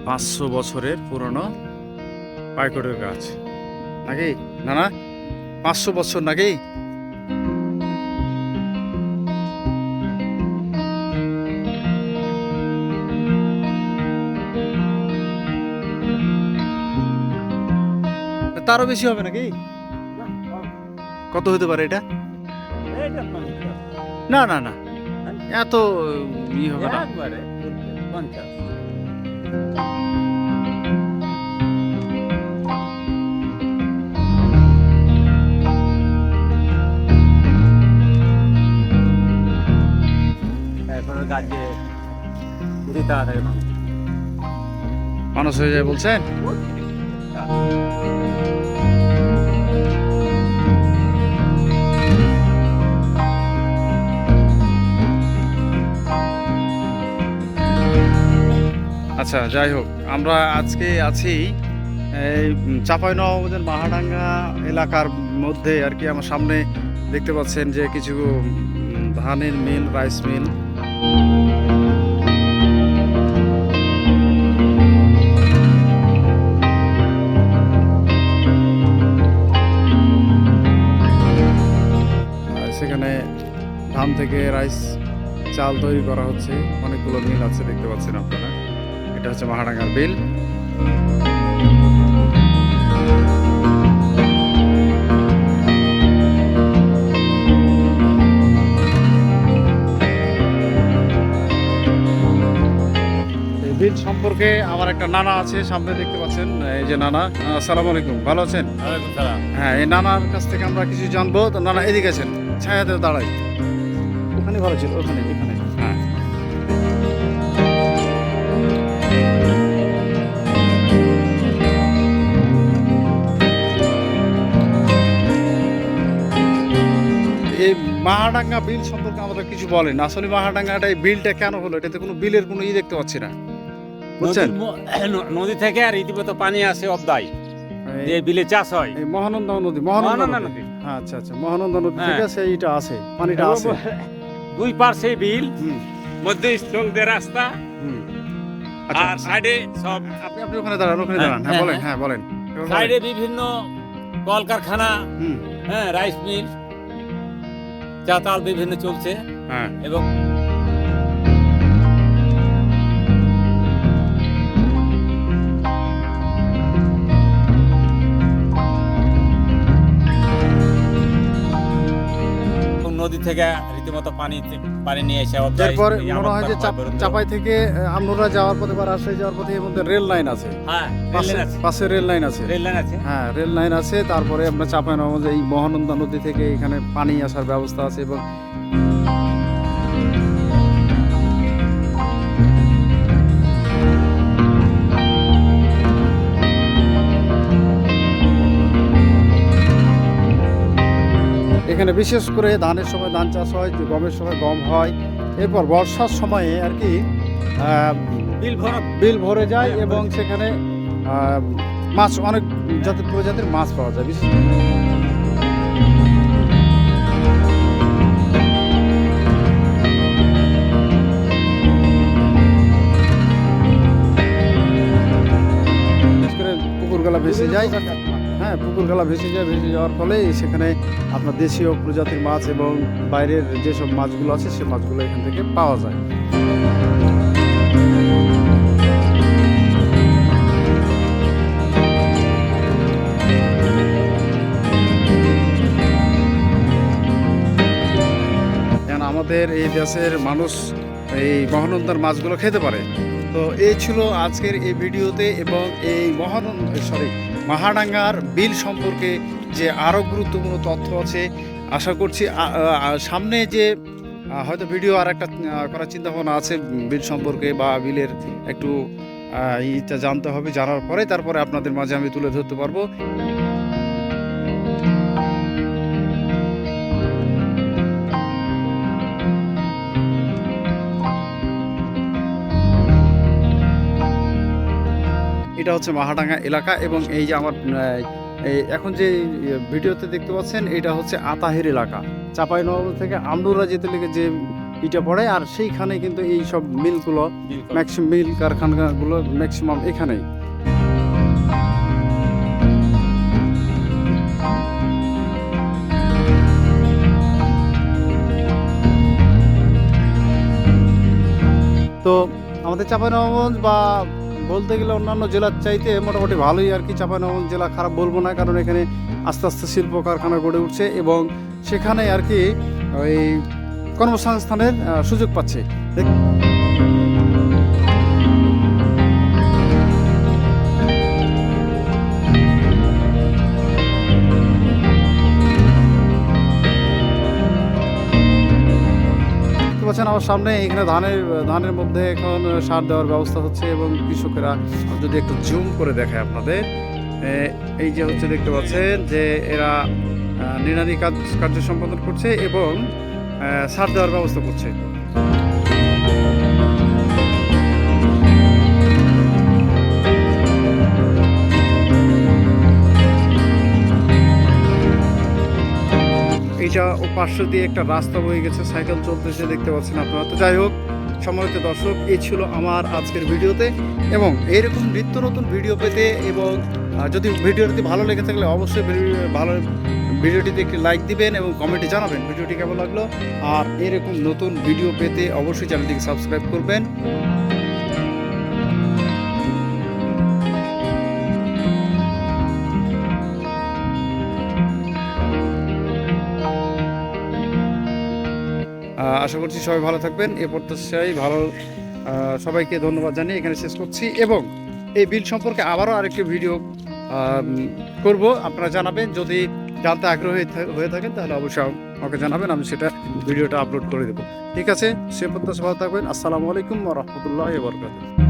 500 বছরের পুরনো পাইকড়ের গাছ নাকি না না 500 বছর নাকি? তারও বেশি হবে নাকি? কত হতে পারে এটা? না না না এত হবে না। মানুষ হয়ে যায় বলছেন? আচ্ছা যাই হোক, আমরা আজকে আছি এই চাঁপাইনবাবগঞ্জের মাহাডাঙ্গা এলাকার মধ্যে আর কি। আমার সামনে দেখতে পাচ্ছেন যে কিছু ধানের মিল, রাইস মিল। সেখানে ধান থেকে রাইস চাল তৈরি করা হচ্ছে। অনেকগুলো মিল আছে দেখতে পাচ্ছেন আপনারা। এটা হচ্ছে মাহাডাঙ্গার বিল। বিল সম্পর্কে আমার একটা নানা আছে, সামনে দেখতে পাচ্ছেন এই যে নানা। আসসালামু আলাইকুম, ভালো আছেন? হ্যাঁ, এই নানার কাছ থেকে আমরা কিছু জানবো। তো নানা এদিকে আছেন, ছায়াতে দাঁড়াই। ওখানে ভালো ছিল, ওখানে এখানে। হ্যাঁ, এই মাহাডাঙ্গা বিল সম্পর্কে আমাদের কিছু বলেন। আসলে মাহাডাঙ্গাটা এই বিলটা কেন হলো? এটাতে কোনো বিলের কোনো দেখতে পাচ্ছি না, বুঝছেন? নদী থেকে আর ইতিমধ্যে পানি আসে অবদায়, যে বিলে চাষ হয়। এই মহানন্দা নদী, মহানন্দা নদী। হ্যাঁ, আচ্ছা আচ্ছা, মহানন্দা নদী থেকে সেইটা আছে, পানিটা আছে। দুই পার সেই বিল, হুম মধ্যে স্থল দিয়ে রাস্তা, হুম। আচ্ছা, আর সাইডে সব। আপনি ওখানে দাঁড়ান, ওখানে দাঁড়ান। হ্যাঁ বলেন, হ্যাঁ বলেন। সাইডে বিভিন্ন কলকারখানা, হুম হ্যাঁ, রাইস মিল, চাতাল বিভিন্ন চলছে। হ্যাঁ, এবং নদী থেকে রীতিমতো পানি নিয়ে এসে এরপর মনে হয় যে চাপাই থেকে আমনুরা যাওয়ার পথে বা রাজশাহী যাওয়ার পথে এর মধ্যে রেল লাইন আছে। হ্যাঁ, পাশে রেল লাইন আছে। রেল লাইন আছে। হ্যাঁ, রেল লাইন আছে। তারপরে আমরা চাঁপাইনবাবগঞ্জে এই মহানন্দা নদী থেকে এখানে পানি আসার ব্যবস্থা আছে। এবং এখানে বিশেষ করে ধানের সময় ধান চাষ হয়, গমের সময় গম হয়। এরপর বর্ষার সময়ে আর কি বিল ভরে যায় এবং সেখানে মাছ, অনেক জাতের প্রজাতির মাছ পাওয়া যায়। বিশেষ করে পুকুরগুলা ভেসে যায়। হ্যাঁ, পুকুরগুলা ভেসে যায়। ভেসে যাওয়ার ফলে সেখানে আপনার দেশীয় প্রজাতির মাছ এবং বাইরের যেসব মাছগুলো আছে সে মাছগুলো এখান থেকে পাওয়া যায়। আমাদের এই দেশের মানুষ এই মহানন্দার মাছগুলো খেতে পারে। তো এই ছিল আজকের এই ভিডিওতে। এবং এই মাহাডাঙ্গার বিল সম্পর্কে যে আরও গুরুত্বপূর্ণ তথ্য আছে, আশা করছি সামনে যে হয়তো ভিডিও আর একটা করার চিন্তাভাবনা আছে বিল সম্পর্কে, বা বিলের একটু ইটা জানতে হবে। জানার পরে তারপরে আপনাদের মাঝে আমি তুলে ধরতে পারবো। এটা হচ্ছে মাহাডাঙ্গা এলাকা। এবং এই যে আমার এখন যে ভিডিওতে দেখতে পাচ্ছেন, এটা হচ্ছে আতাহের এলাকা। চাঁপাইনবাবগঞ্জ থেকে আমনুরা যেতে লেগে যে ইটা পড়ে, আর সেইখানে কিন্তু এই সব মিলগুলো ম্যাক্সিমাম মিল কারখানাগুলো ম্যাক্সিমাম এখানেই। তো আমাদের চাঁপাইনবাবগঞ্জ বা বলতে গেলে অন্যান্য জেলার চাইতে মোটামুটি ভালোই আর কি। চাঁপাইনবাবগঞ্জ জেলা খারাপ বলবো না, কারণ এখানে আস্তে আস্তে শিল্প কারখানা গড়ে উঠছে এবং সেখানে আর কি ওই কর্মসংস্থানের সুযোগ পাচ্ছে। পাচ্ছেন আমার সামনে এখানে ধানের মধ্যে এখন সার দেওয়ার ব্যবস্থা হচ্ছে এবং কৃষকেরা, যদি একটু জুম করে দেখায় আপনাদের, এই যে হচ্ছে দেখতে পাচ্ছেন যে এরা নিড়ানি কার্য সম্পাদন করছে এবং সার দেওয়ার ব্যবস্থা করছে। এইটা ও পার্শ্ব দিয়ে একটা রাস্তা বয়ে গেছে, সাইকেল চলতেছে দেখতে পাচ্ছেন আপনারা। তো যাই হোক সম্মানিত দর্শক, এই ছিল আমার আজকের ভিডিওতে, এবং এইরকম নিত্য নতুন ভিডিও পেতে এবং যদি ভিডিওটি ভালো লেগে থাকলে অবশ্যই ভিডিওটিতে একটি লাইক দিবেন এবং কমেন্টে জানাবেন ভিডিওটি কেমন লাগলো। আর এরকম নতুন ভিডিও পেতে অবশ্যই চ্যানেলটিকে সাবস্ক্রাইব করবেন। আশা করছি সবাই ভালো থাকবেন। এ প্রত্যাশায় সবাইকে ধন্যবাদ জানিয়ে এখানে শেষ করছি, এবং এই বিল সম্পর্কে আবারও আরেকটি ভিডিও করব, আপনারা জানাবেন। যদি জানতে আগ্রহী হয়ে থাকেন তাহলে অবশ্যই আমাকে জানাবেন, আমি সেটা ভিডিওটা আপলোড করে দেবো। ঠিক আছে, সে প্রত্যাশা ভালো থাকবেন। আসসালামু আলাইকুম ওয়া রাহমাতুল্লাহি ওয়া বারাকাতুহু।